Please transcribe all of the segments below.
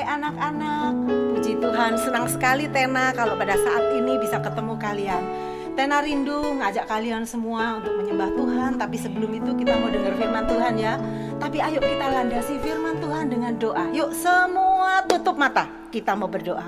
Hai anak-anak, puji Tuhan, senang sekali Tena kalau pada saat ini bisa ketemu kalian. Tena rindu ngajak kalian semua untuk menyembah Tuhan. Tapi sebelum itu kita mau dengar firman Tuhan ya. Tapi ayo kita landasi firman Tuhan dengan doa. Yuk semua tutup mata, kita mau berdoa.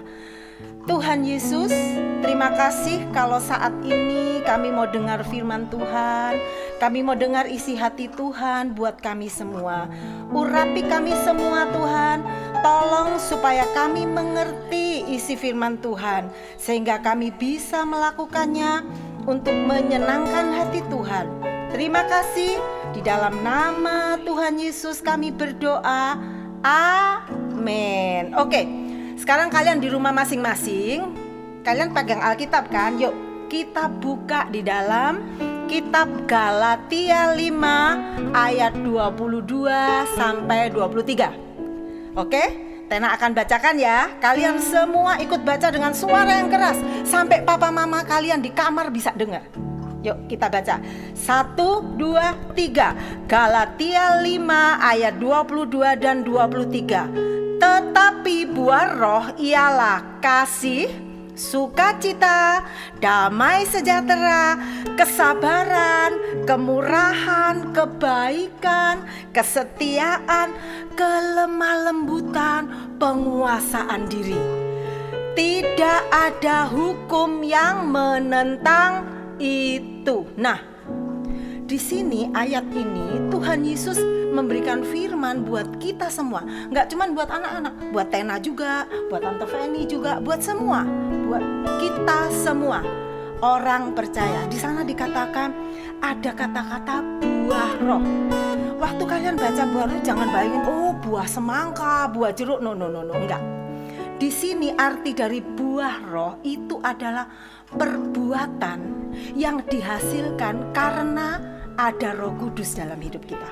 Tuhan Yesus, terima kasih kalau saat ini kami mau dengar firman Tuhan. Kami mau dengar isi hati Tuhan buat kami semua. Urapi kami semua Tuhan. Tolong supaya kami mengerti isi firman Tuhan, sehingga kami bisa melakukannya untuk menyenangkan hati Tuhan. Terima kasih, di dalam nama Tuhan Yesus kami berdoa. Amin. Oke, sekarang kalian di rumah masing-masing, kalian pegang Alkitab kan? Yuk kita buka di dalam Kitab Galatia 5 ayat 22 sampai 23. Oke, Tena akan bacakan ya. Kalian semua ikut baca dengan suara yang keras sampai papa mama kalian di kamar bisa dengar. Yuk kita baca. 1, 2, 3. Galatia 5 ayat 22 dan 23. Tetapi buah roh ialah kasih, sukacita, damai sejahtera, kesabaran, kemurahan, kebaikan, kesetiaan, kelemah lembutan, penguasaan diri. Tidak ada hukum yang menentang itu. Nah, di sini ayat ini Tuhan Yesus memberikan firman buat kita semua. Nggak cuma buat anak-anak, buat Tena juga, buat Tante Feni juga, buat semua, buat kita semua orang percaya. Di sana dikatakan ada kata-kata buah roh. Waktu kalian baca buah roh jangan bayangin buah semangka, buah jeruk, no, enggak. Di sini arti dari buah roh itu adalah perbuatan yang dihasilkan karena ada Roh Kudus dalam hidup kita.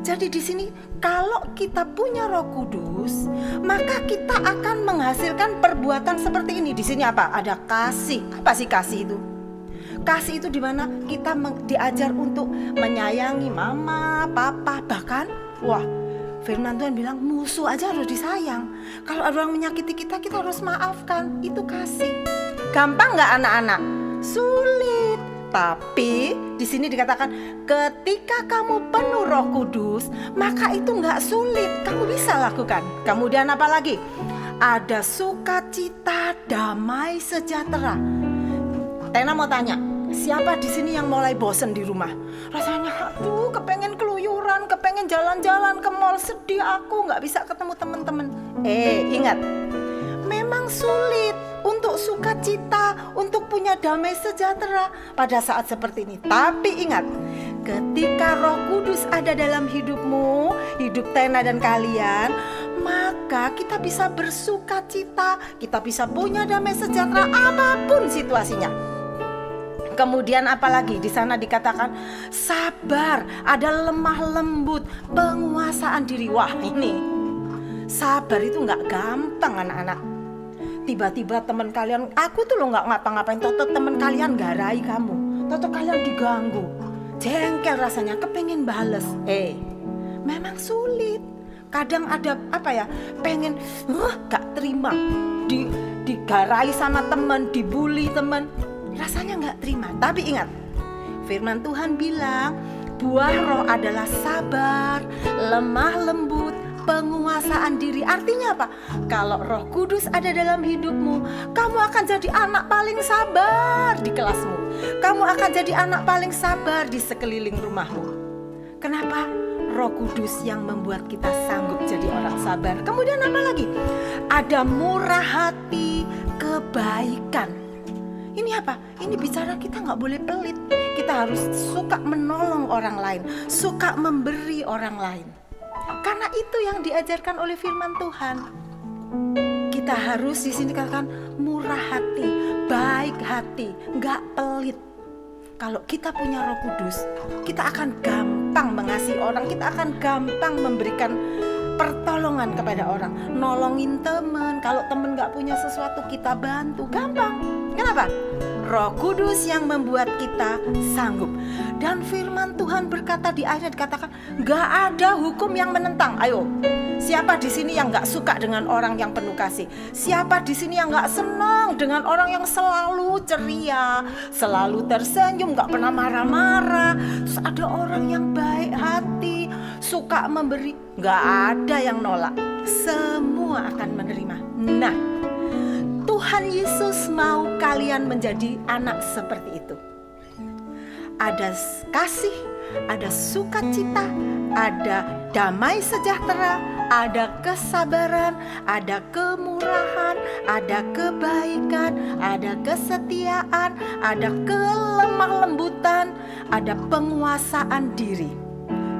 Jadi di sini kalau kita punya Roh Kudus, maka kita akan menghasilkan perbuatan seperti ini. Di sini apa? Ada kasih. Apa sih kasih itu? Kasih itu di mana kita diajar untuk menyayangi mama, papa, bahkan firman Tuhan bilang musuh aja harus disayang. Kalau ada orang menyakiti kita, kita harus maafkan. Itu kasih. Gampang nggak anak-anak? Sulit. Tapi di sini dikatakan ketika kamu penuh Roh Kudus, maka itu nggak sulit. Kamu bisa lakukan. Kemudian apa lagi? Ada sukacita, damai sejahtera. Tena mau tanya, siapa di sini yang mulai bosen di rumah? Rasanya kepengen keluyuran, kepengen jalan-jalan ke mall, sedih aku nggak bisa ketemu teman-teman. Ingat, memang sulit untuk sukacita, untuk punya damai sejahtera pada saat seperti ini. Tapi ingat, ketika Roh Kudus ada dalam hidupmu, hidup Tena dan kalian, maka kita bisa bersukacita, kita bisa punya damai sejahtera apapun situasinya. Kemudian apalagi di sana dikatakan sabar, ada lemah lembut, penguasaan diri. Wah, ini sabar itu nggak gampang anak-anak. Tiba-tiba teman kalian, aku tuh lo nggak ngapa-ngapain, toto teman kalian garai kamu, toto kalian diganggu, jengkel rasanya, kepengen bales. Memang sulit. Kadang ada pengen gak terima, digarai sama teman, dibully teman, rasanya nggak terima. Tapi ingat, firman Tuhan bilang buah roh adalah sabar, lemah lembut, penguasaan diri. Artinya apa? Kalau Roh Kudus ada dalam hidupmu, kamu akan jadi anak paling sabar di kelasmu. Kamu akan jadi anak paling sabar di sekeliling rumahmu. Kenapa? Roh Kudus yang membuat kita sanggup jadi orang sabar. Kemudian apa lagi? Ada murah hati, kebaikan. Ini apa? Ini bicara kita nggak boleh pelit. Kita harus suka menolong orang lain, suka memberi orang lain. Karena itu yang diajarkan oleh firman Tuhan. Kita harus di sini katakan murah hati, baik hati, nggak pelit. Kalau kita punya Roh Kudus, kita akan gampang mengasihi orang, kita akan gampang memberikan pertolongan kepada orang, nolongin teman. Kalau teman nggak punya sesuatu, kita bantu, gampang. Kenapa? Roh Kudus yang membuat kita sanggup. Dan firman Tuhan berkata di ayat dikatakan gak ada hukum yang menentang. Ayo, Siapa di sini yang gak suka dengan orang yang penuh kasih? Siapa di sini yang gak senang dengan orang yang selalu ceria, selalu tersenyum, gak pernah marah-marah? Terus ada orang yang baik hati, suka memberi. Gak ada yang nolak, semua akan menerima. Nah, Tuhan Yesus mau kalian menjadi anak seperti itu. Ada kasih, ada sukacita, ada damai sejahtera, ada kesabaran, ada kemurahan, ada kebaikan, ada kesetiaan, ada kelemah lembutan, ada penguasaan diri.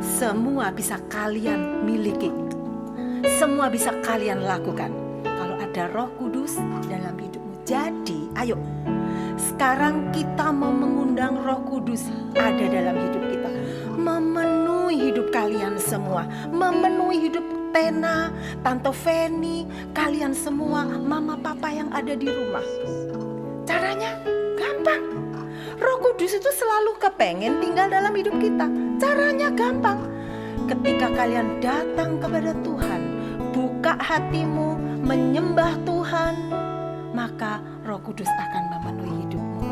Semua bisa kalian miliki, semua bisa kalian lakukan kalau ada Roh Kudus dalam hidupmu. Jadi ayo, sekarang kita mau mengundang Roh Kudus ada dalam hidup kita, memenuhi hidup kalian semua, memenuhi hidup Tena, Tante Feni, kalian semua, mama papa yang ada di rumah. Caranya gampang. Roh Kudus itu selalu kepengen tinggal dalam hidup kita. Caranya gampang. Ketika kalian datang kepada Tuhan, buka hatimu, menyembah Tuhan, maka Roh Kudus akan memenuhi hidupmu.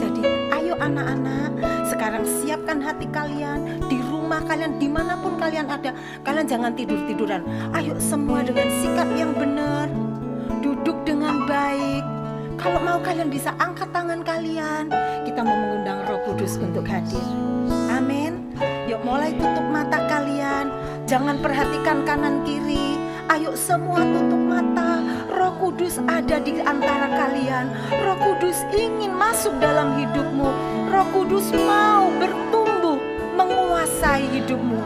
Jadi ayo anak-anak, sekarang siapkan hati kalian, di rumah kalian, dimanapun kalian ada. Kalian jangan tidur-tiduran. Ayo semua dengan sikap yang benar, duduk dengan baik. Kalau mau kalian bisa angkat tangan kalian. Kita mau mengundang Roh Kudus untuk hadir. Amin. Yuk mulai tutup mata kalian, jangan perhatikan kanan kiri. Ayo semua tutup mata. Roh Kudus ada di antara kalian. Roh Kudus ingin masuk dalam hidupmu. Roh Kudus mau bertumbuh, menguasai hidupmu,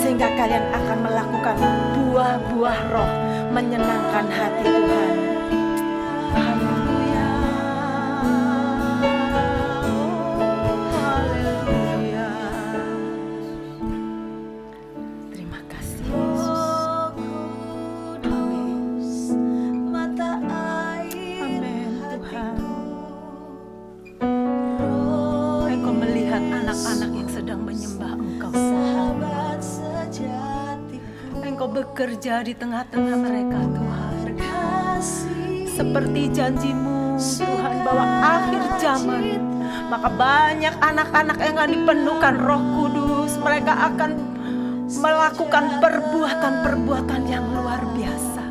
sehingga kalian akan melakukan buah-buah roh, menyenangkan hati Tuhan. Haleluya. Haleluya. Terima kasih Yesus. Anak-anak yang sedang menyembah Engkau, Engkau bekerja di tengah-tengah mereka Tuhan. Seperti janji-Mu Tuhan, bahwa akhir zaman maka banyak anak-anak yang akan dipenuhkan Roh Kudus. Mereka akan melakukan perbuatan-perbuatan yang luar biasa.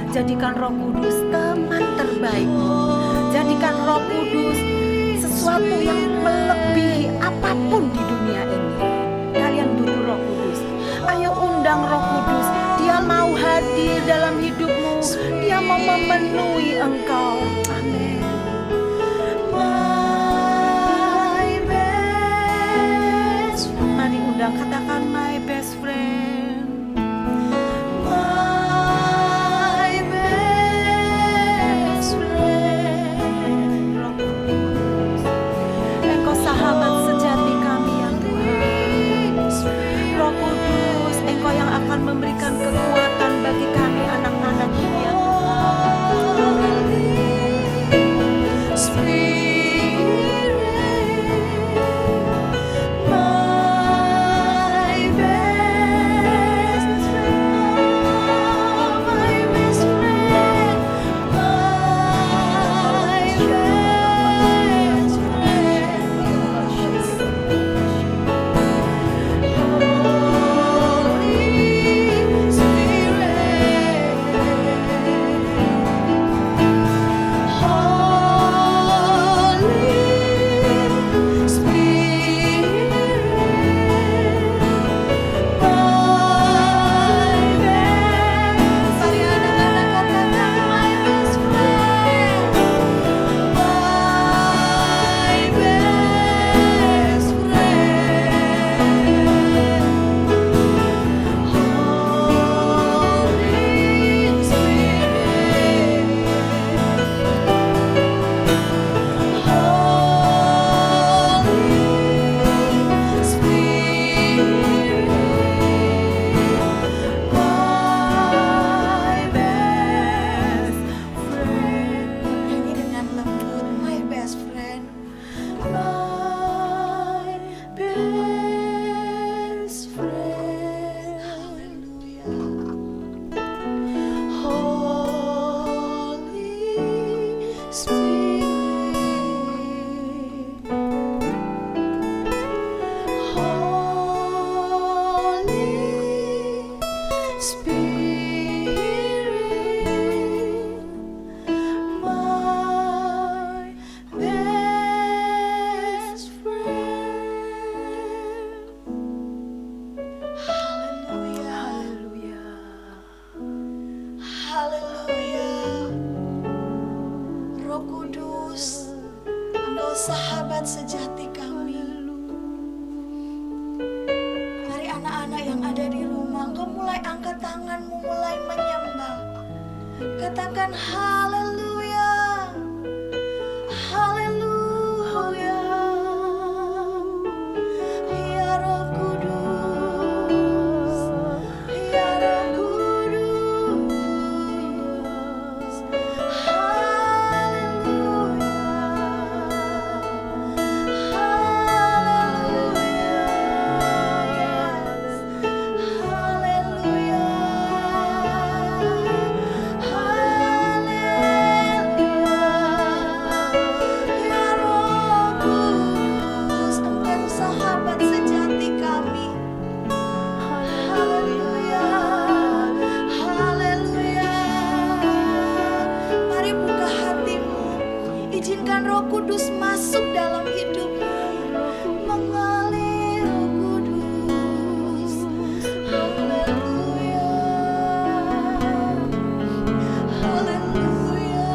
Jadikan Roh Kudus teman terbaikmu. Jadikan Roh Kudus sesuatu yang melebihi apapun di dunia ini. Kalian butuh Roh Kudus. Ayo undang Roh Kudus. Dia mau hadir dalam hidupmu. Dia mau memenuhi engkau. Amin. Mari undang, katakan my best friend. Memberikan Sahabat sejati kami. Mari anak-anak yang ada di rumah, engkau mulai angkat tanganmu, mulai menyembah. Katakan haleluya, haleluya. Ya Roh Kudus, ya Roh Kudus. Izinkan Roh Kudus masuk dalam hidupmu, mengalir Roh Kudus. Haleluya, haleluya.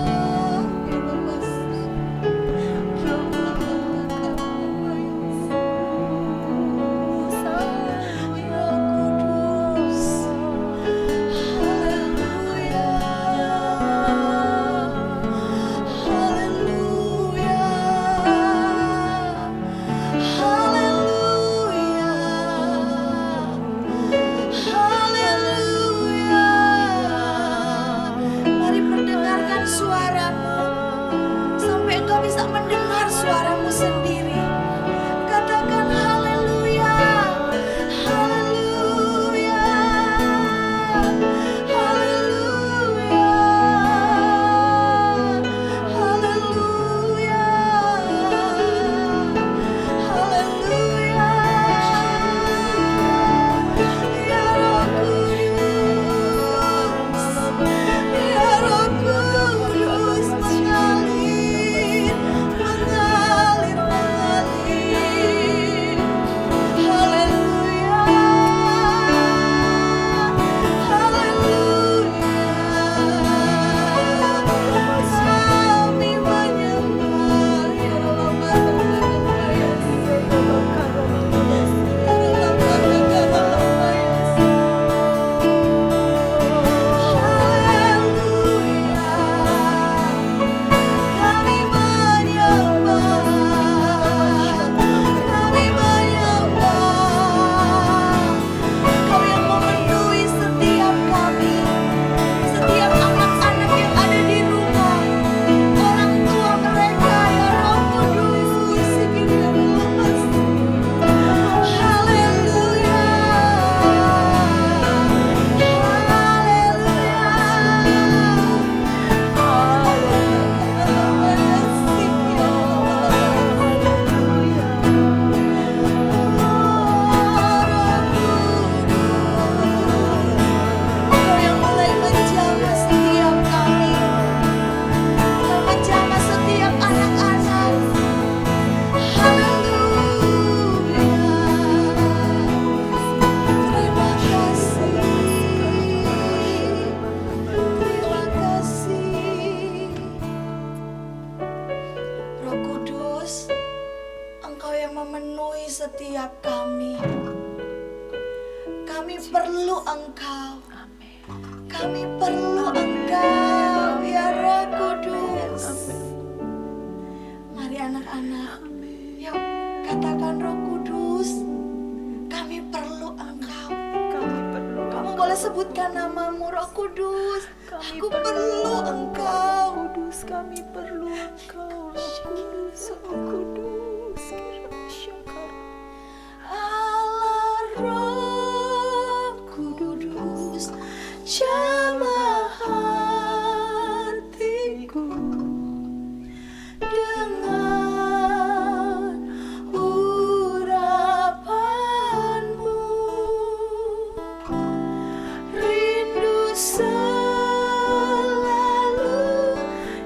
Suaramu sampai engkau bisa mendengar suaramu sendiri. Katakan haleluya, haleluya, haleluya, haleluya, haleluya. Ya Roh Kudus, ya Roh Kudus, mengalir, mengalir, mengalir. Haleluya, haleluya. Kami menyembah, ya kami menyembah, kami menyembah. Engkau yang memenuhi setiap kami, setiap anak-anak yang ada di rumah, orang tua mereka, ya Roh Kudus. Haleluya, Engkau yang mulai menjamah setiap kami, Engkau menjamah setiap anak-anak. Haleluya, terima kasih, terima kasih. Roh Kudus, Engkau yang memenuhi setiap kami. Kami perlu Engkau. Kami perlu Engkau, ya Roh Kudus. Mari anak-anak, yuk katakan Roh Kudus, kami perlu Engkau. Kamu boleh sebutkan namamu, Roh Kudus. Aku perlu Engkau. Kami perlu Engkau, Roh Kudus, Roh Kudus. Allah Roh Kudus, jamah hatiku. dengan urapanmu. Rindu selalu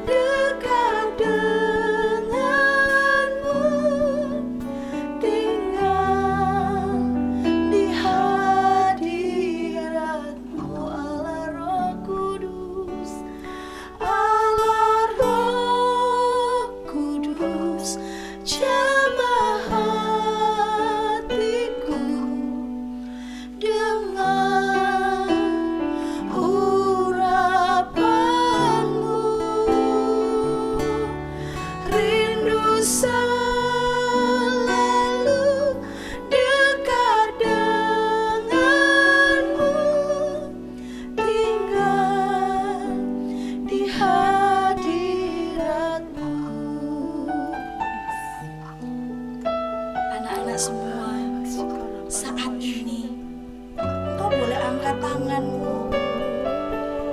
dekat denganmu, tinggal di hadiratmu, Allah Roh Kudus. Allah Roh Kudus, jamah hatiku dengan urapanmu. Rindu selalu dekat denganmu, tinggal di hadiratmu. Anak-anak semua, saat ini kau boleh angkat tanganmu.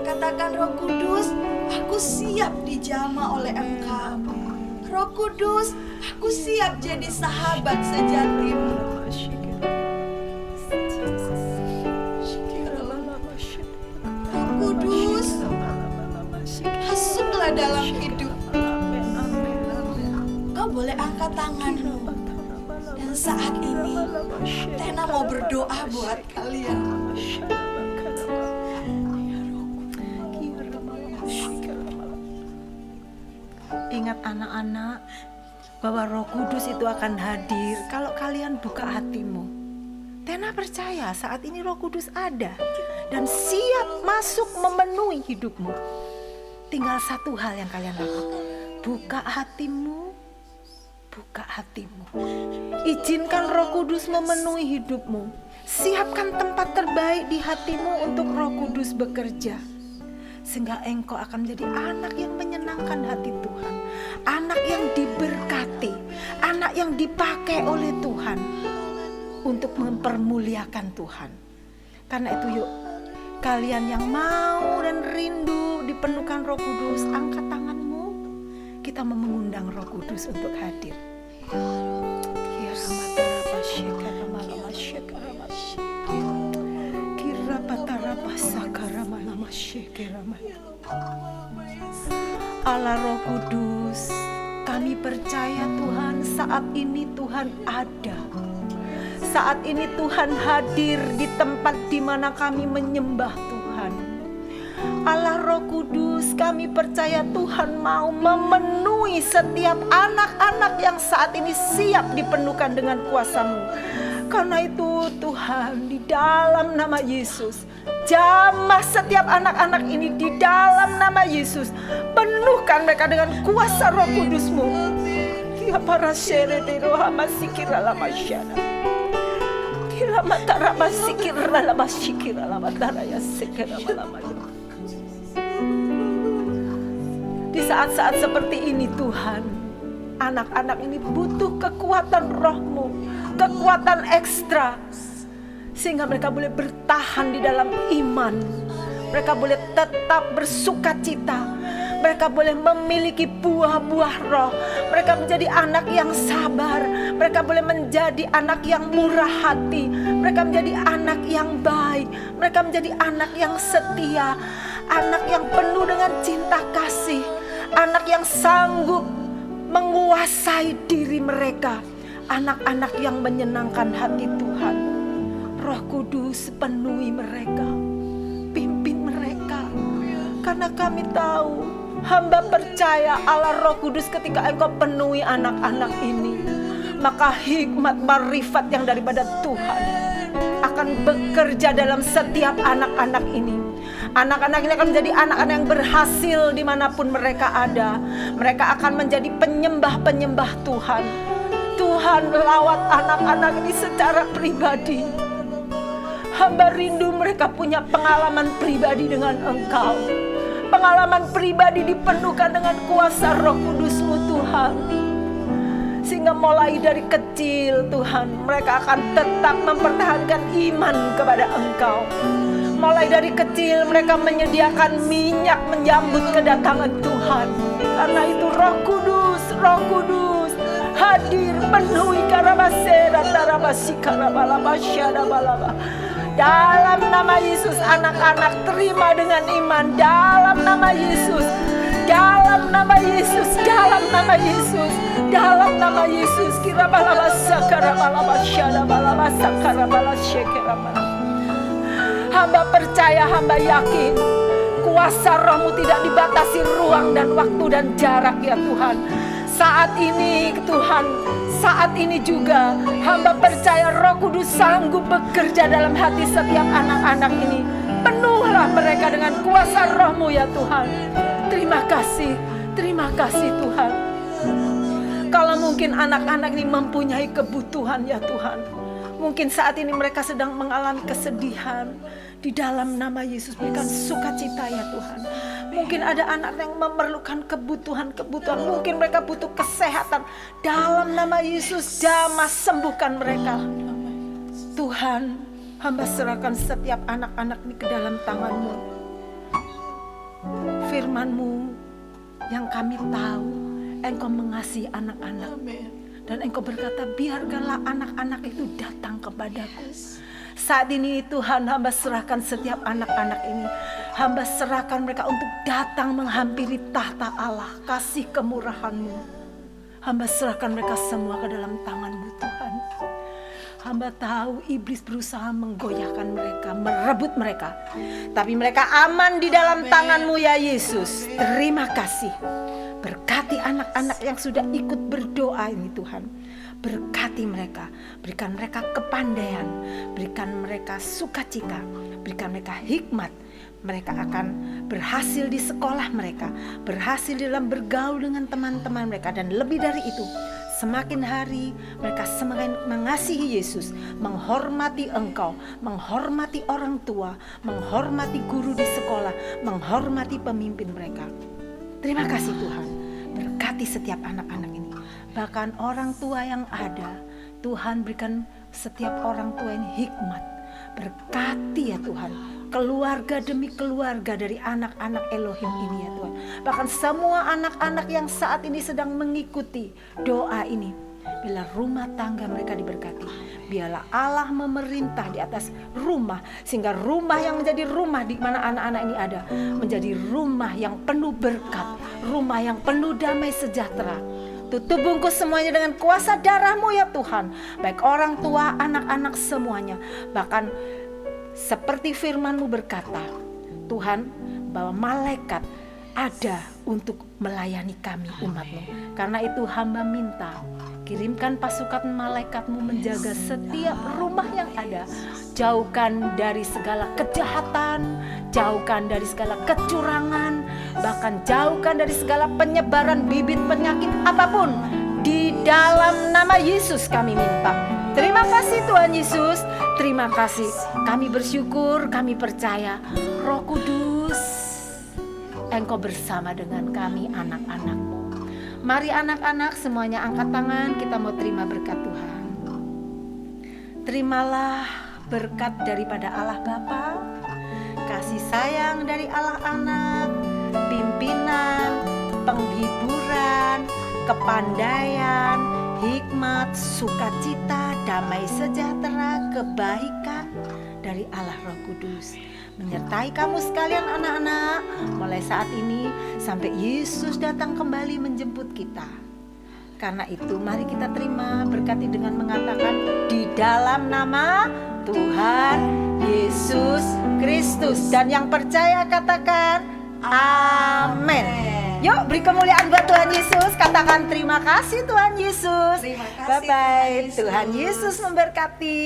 Katakan, Roh Kudus, aku siap dijamah oleh Engkau. Roh Kudus, aku siap jadi sahabat sejatimu. Roh Kudus, masuklah dalam hidup. Kau boleh angkat tanganmu. Dan saat ini, Tena mau berdoa buat kalian. Ingat anak-anak bahwa Roh Kudus itu akan hadir kalau kalian buka hatimu. Tena percaya saat ini Roh Kudus ada dan siap masuk memenuhi hidupmu. Tinggal satu hal yang kalian lakukan. Buka hatimu. Buka hatimu. Izinkan Roh Kudus memenuhi hidupmu. Siapkan tempat terbaik di hatimu untuk Roh Kudus bekerja. Sehingga engkau akan menjadi anak yang menyenangkan hati Tuhan. Anak yang diberkati. Anak yang dipakai oleh Tuhan. Untuk mempermuliakan Tuhan. Karena itu yuk, kalian yang mau dan rindu dipenuhkan Roh Kudus, angkat tanganmu. Kita mau mengundang Roh Kudus untuk hadir. Allah Roh Kudus, kami percaya Tuhan saat ini Tuhan ada. Saat ini Tuhan hadir di tempat di mana kami menyembah Tuhan. Allah Roh Kudus, kami percaya Tuhan mau memenuhi setiap anak-anak yang saat ini siap dipenuhkan dengan kuasa-Mu. Karena itu Tuhan, di dalam nama Yesus, jamah setiap anak-anak ini di dalam nama Yesus. Penuhkan mereka dengan kuasa Roh Kudus-Mu. Ya para syere de roha masikira lama syana. Kira matara masikira lama syikira lama taraya sekira lama. Di saat-saat seperti ini Tuhan, anak-anak ini butuh kekuatan Roh-Mu, kekuatan ekstra, sehingga mereka boleh bertahan di dalam iman. Mereka boleh tetap bersukacita. Mereka boleh memiliki buah-buah roh. Mereka menjadi anak yang sabar. Mereka boleh menjadi anak yang murah hati. Mereka menjadi anak yang baik. Mereka menjadi anak yang setia. Anak yang penuh dengan cinta kasih. Anak yang sanggup menguasai diri mereka. Anak-anak yang menyenangkan hati Tuhan. Roh Kudus penuhi mereka. Pimpin mereka. Karena kami tahu, hamba percaya Allah Roh Kudus ketika Engkau penuhi anak-anak ini, maka hikmat marifat yang daripada Tuhan akan bekerja dalam setiap anak-anak ini. Anak-anak ini akan menjadi anak-anak yang berhasil dimanapun mereka ada. Mereka akan menjadi penyembah-penyembah Tuhan. Tuhan lawat anak-anak ini secara pribadi. Hamba rindu mereka punya pengalaman pribadi dengan Engkau. Pengalaman pribadi dipenuhkan dengan kuasa Roh Kudus-Mu Tuhan. Sehingga mulai dari kecil Tuhan, mereka akan tetap mempertahankan iman kepada Engkau. Mulai dari kecil mereka menyediakan minyak menyambut kedatangan Tuhan. Karena itu Roh Kudus Roh Kudus hadir penuhi karabasera tarabasi karabalabasya balaba. Dalam nama Yesus anak-anak terima dengan iman. Dalam nama Yesus. Dalam nama Yesus. Dalam nama Yesus. Dalam nama Yesus. Kirabalabasa karabalabasya balabasa karabalasya kirabalabasa. Hamba percaya, hamba yakin kuasa Roh-Mu tidak dibatasi ruang dan waktu dan jarak ya Tuhan. Saat ini Tuhan, saat ini juga hamba percaya Roh Kudus sanggup bekerja dalam hati setiap anak-anak ini. Penuhlah mereka dengan kuasa Roh-Mu ya Tuhan. Terima kasih Tuhan. Kalau mungkin anak-anak ini mempunyai kebutuhan ya Tuhan, mungkin saat ini mereka sedang mengalami kesedihan. Di dalam nama Yesus berikan sukacita ya Tuhan. Mungkin ada anak yang memerlukan kebutuhan-kebutuhan. Mungkin mereka butuh kesehatan. Dalam nama Yesus jamah sembuhkan mereka. Tuhan, hamba serahkan setiap anak-anak ini ke dalam tangan-Mu. Firman-Mu yang kami tahu, Engkau mengasihi anak-anak. Dan Engkau berkata, biarkanlah anak-anak itu datang kepadaku. Saat ini Tuhan, hamba serahkan setiap anak-anak ini. Hamba serahkan mereka untuk datang menghampiri tahta Allah, kasih kemurahan-Mu. Hamba serahkan mereka semua ke dalam tangan-Mu Tuhan. Hamba tahu iblis berusaha menggoyahkan mereka, merebut mereka. Tapi mereka aman di dalam tangan-Mu ya Yesus. Terima kasih. Berkati anak-anak yang sudah ikut berdoa ini Tuhan. Berkati mereka, berikan mereka kepandaian, berikan mereka sukacita, berikan mereka hikmat. Mereka akan berhasil di sekolah mereka, berhasil dalam bergaul dengan teman-teman mereka. Dan lebih dari itu, semakin hari mereka semakin mengasihi Yesus, menghormati Engkau, menghormati orang tua, menghormati guru di sekolah, menghormati pemimpin mereka. Terima kasih Tuhan, berkati setiap anak-anak ini. Bahkan orang tua yang ada, Tuhan berikan setiap orang tua ini hikmat. Berkati ya Tuhan, keluarga demi keluarga dari anak-anak Elohim ini ya Tuhan. Bahkan semua anak-anak yang saat ini sedang mengikuti doa ini, bila rumah tangga mereka diberkati, biarlah Allah memerintah di atas rumah, sehingga rumah yang menjadi rumah di mana anak-anak ini ada, menjadi rumah yang penuh berkat, rumah yang penuh damai sejahtera. Tutup bungkus semuanya dengan kuasa darah-Mu ya Tuhan. Baik orang tua, anak-anak semuanya. Bahkan seperti firman-Mu berkata, Tuhan, bahwa malaikat ada untuk melayani kami umat-Mu. Karena itu hamba minta, kirimkan pasukan malaikat-Mu menjaga setiap rumah yang ada. Jauhkan dari segala kejahatan, jauhkan dari segala kecurangan, bahkan jauhkan dari segala penyebaran bibit penyakit apapun. Di dalam nama Yesus kami minta. Terima kasih Tuhan Yesus, terima kasih. Kami bersyukur, kami percaya Roh Kudus, Engkau bersama dengan kami anak-anak-Mu. Mari anak-anak semuanya angkat tangan, kita mau terima berkat Tuhan. Terimalah berkat daripada Allah Bapa, kasih sayang dari Allah Anak, pimpinan, penghiburan, kepandaian, hikmat, sukacita, damai sejahtera, kebaikan dari Allah Roh Kudus menyertai kamu sekalian anak-anak, mulai saat ini sampai Yesus datang kembali menjemput kita. Karena itu mari kita terima berkati dengan mengatakan di dalam nama Tuhan Yesus Kristus. Dan yang percaya katakan amin. Yuk beri kemuliaan buat Tuhan Yesus. Katakan terima kasih Tuhan Yesus. Terima kasih Bye-bye. Tuhan Yesus. Tuhan Yesus memberkati.